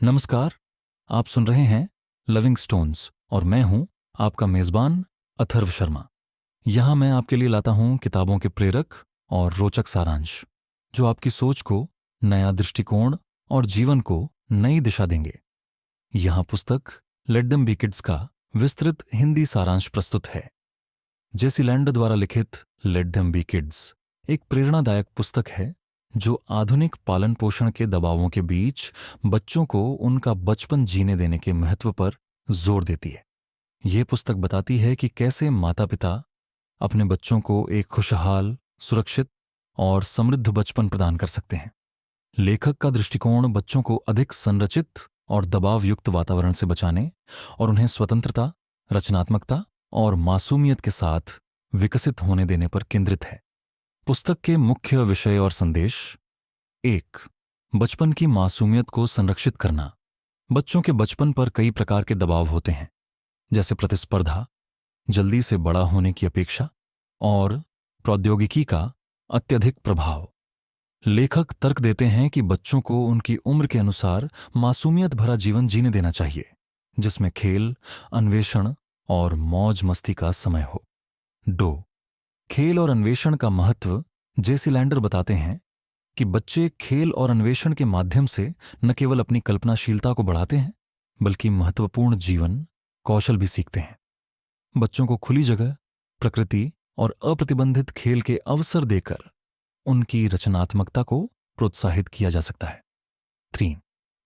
नमस्कार। आप सुन रहे हैं लविंग स्टोन्स और मैं हूं आपका मेजबान अथर्व शर्मा। यहां मैं आपके लिए लाता हूं किताबों के प्रेरक और रोचक सारांश जो आपकी सोच को नया दृष्टिकोण और जीवन को नई दिशा देंगे। यहां पुस्तक लेट देम बी किड्स का विस्तृत हिंदी सारांश प्रस्तुत है। जेसी लैंडर द्वारा लिखित लेट देम बी किड्स एक प्रेरणादायक पुस्तक है जो आधुनिक पालन पोषण के दबावों के बीच बच्चों को उनका बचपन जीने देने के महत्व पर जोर देती है। यह पुस्तक बताती है कि कैसे माता पिता अपने बच्चों को एक खुशहाल, सुरक्षित और समृद्ध बचपन प्रदान कर सकते हैं। लेखक का दृष्टिकोण बच्चों को अधिक संरचित और दबाव युक्त वातावरण से बचाने और उन्हें स्वतंत्रता, रचनात्मकता और मासूमियत के साथ विकसित होने देने पर केंद्रित है। पुस्तक के मुख्य विषय और संदेश: 1. बचपन की मासूमियत को संरक्षित करना। बच्चों के बचपन पर कई प्रकार के दबाव होते हैं, जैसे प्रतिस्पर्धा, जल्दी से बड़ा होने की अपेक्षा और प्रौद्योगिकी का अत्यधिक प्रभाव। लेखक तर्क देते हैं कि बच्चों को उनकी उम्र के अनुसार मासूमियत भरा जीवन जीने देना चाहिए, जिसमें खेल, अन्वेषण और मौज मस्ती का समय हो। 2. खेल और अन्वेषण का महत्व। जेसी लैंडर बताते हैं कि बच्चे खेल और अन्वेषण के माध्यम से न केवल अपनी कल्पनाशीलता को बढ़ाते हैं, बल्कि महत्वपूर्ण जीवन कौशल भी सीखते हैं। बच्चों को खुली जगह, प्रकृति और अप्रतिबंधित खेल के अवसर देकर उनकी रचनात्मकता को प्रोत्साहित किया जा सकता है। 3.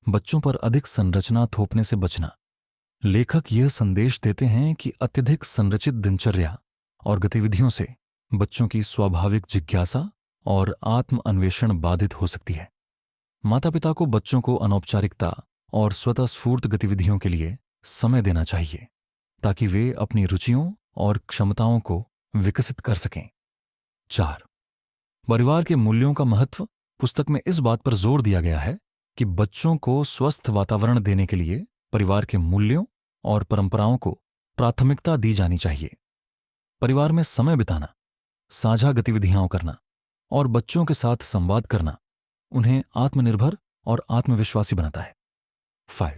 बच्चों पर अधिक संरचना थोपने से बचना। लेखक यह संदेश देते हैं कि अत्यधिक संरचित दिनचर्या और गतिविधियों से बच्चों की स्वाभाविक जिज्ञासा और आत्म अन्वेषण बाधित हो सकती है। माता पिता को बच्चों को अनौपचारिकता और स्वतःस्फूर्त गतिविधियों के लिए समय देना चाहिए, ताकि वे अपनी रुचियों और क्षमताओं को विकसित कर सकें। 4. परिवार के मूल्यों का महत्व। पुस्तक में इस बात पर जोर दिया गया है कि बच्चों को स्वस्थ वातावरण देने के लिए परिवार के मूल्यों और परंपराओं को प्राथमिकता दी जानी चाहिए। परिवार में समय बिताना, साझा गतिविधियां करना और बच्चों के साथ संवाद करना उन्हें आत्मनिर्भर और आत्मविश्वासी बनाता है। 5.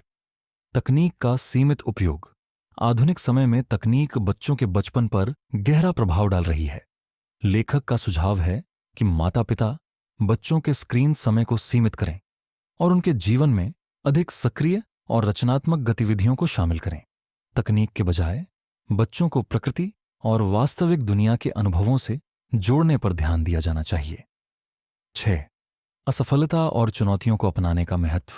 तकनीक का सीमित उपयोग। आधुनिक समय में तकनीक बच्चों के बचपन पर गहरा प्रभाव डाल रही है। लेखक का सुझाव है कि माता पिता बच्चों के स्क्रीन समय को सीमित करें और उनके जीवन में अधिक सक्रिय और रचनात्मक गतिविधियों को शामिल करें। तकनीक के बजाय बच्चों को प्रकृति और वास्तविक दुनिया के अनुभवों से जोड़ने पर ध्यान दिया जाना चाहिए। 6. असफलता और चुनौतियों को अपनाने का महत्व।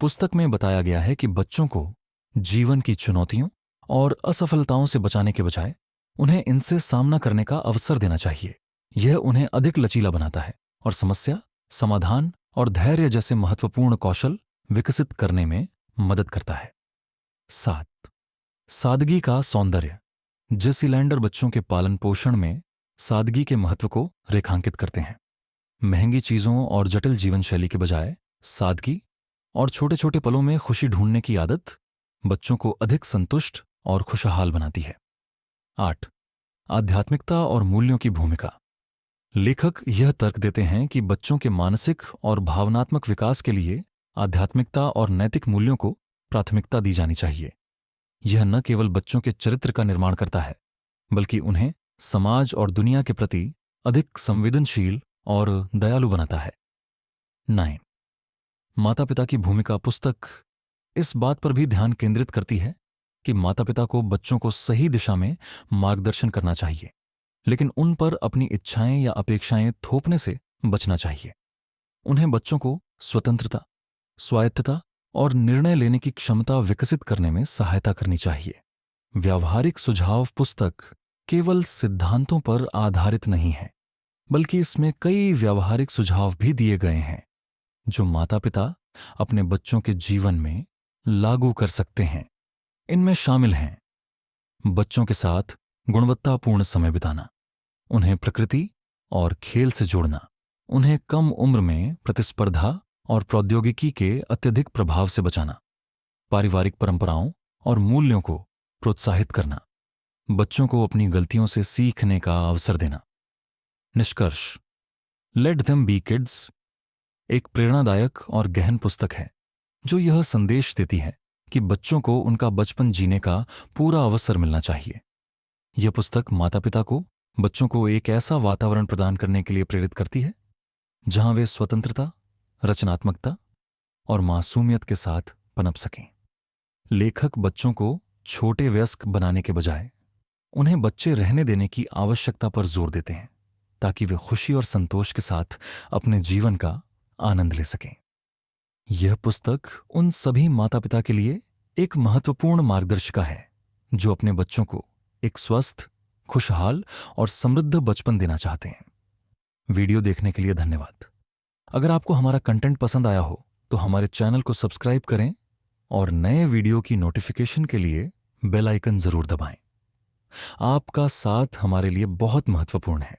पुस्तक में बताया गया है कि बच्चों को जीवन की चुनौतियों और असफलताओं से बचाने के बजाय उन्हें इनसे सामना करने का अवसर देना चाहिए। यह उन्हें अधिक लचीला बनाता है और समस्या समाधान और धैर्य जैसे महत्वपूर्ण कौशल विकसित करने में मदद करता है। 7. सादगी का सौंदर्य। जेसी लैंडर बच्चों के पालन पोषण में सादगी के महत्व को रेखांकित करते हैं। महंगी चीजों और जटिल जीवन शैली के बजाय सादगी और छोटे छोटे पलों में खुशी ढूंढने की आदत बच्चों को अधिक संतुष्ट और खुशहाल बनाती है। 8. आध्यात्मिकता और मूल्यों की भूमिका। लेखक यह तर्क देते हैं कि बच्चों के मानसिक और भावनात्मक विकास के लिए आध्यात्मिकता और नैतिक मूल्यों को प्राथमिकता दी जानी चाहिए। यह न केवल बच्चों के चरित्र का निर्माण करता है, बल्कि उन्हें समाज और दुनिया के प्रति अधिक संवेदनशील और दयालु बनाता है। 9. माता पिता की भूमिका। पुस्तक इस बात पर भी ध्यान केंद्रित करती है कि माता पिता को बच्चों को सही दिशा में मार्गदर्शन करना चाहिए, लेकिन उन पर अपनी इच्छाएं या अपेक्षाएं थोपने से बचना चाहिए। उन्हें बच्चों को स्वतंत्रता, स्वायत्तता और निर्णय लेने की क्षमता विकसित करने में सहायता करनी चाहिए। व्यावहारिक सुझाव। पुस्तक केवल सिद्धांतों पर आधारित नहीं है, बल्कि इसमें कई व्यावहारिक सुझाव भी दिए गए हैं जो माता पिता अपने बच्चों के जीवन में लागू कर सकते हैं। इनमें शामिल हैं: बच्चों के साथ गुणवत्तापूर्ण समय बिताना, उन्हें प्रकृति और खेल से जोड़ना, उन्हें कम उम्र में प्रतिस्पर्धा और प्रौद्योगिकी के अत्यधिक प्रभाव से बचाना, पारिवारिक परंपराओं और मूल्यों को प्रोत्साहित करना, बच्चों को अपनी गलतियों से सीखने का अवसर देना। निष्कर्ष: लेट देम बी किड्स एक प्रेरणादायक और गहन पुस्तक है जो यह संदेश देती है कि बच्चों को उनका बचपन जीने का पूरा अवसर मिलना चाहिए। यह पुस्तक माता-पिता को बच्चों को एक ऐसा वातावरण प्रदान करने के लिए प्रेरित करती है जहां वे स्वतंत्रता, रचनात्मकता और मासूमियत के साथ पनप सकें। लेखक बच्चों को छोटे वयस्क बनाने के बजाय उन्हें बच्चे रहने देने की आवश्यकता पर जोर देते हैं ताकि वे खुशी और संतोष के साथ अपने जीवन का आनंद ले सकें। यह पुस्तक उन सभी माता-पिता के लिए एक महत्वपूर्ण मार्गदर्शिका है जो अपने बच्चों को एक स्वस्थ, खुशहाल और समृद्ध बचपन देना चाहते हैं। वीडियो देखने के लिए धन्यवाद। अगर आपको हमारा कंटेंट पसंद आया हो तो हमारे चैनल को सब्सक्राइब करें और नए वीडियो की नोटिफिकेशन के लिए बेल आइकन जरूर दबाएं। आपका साथ हमारे लिए बहुत महत्वपूर्ण है।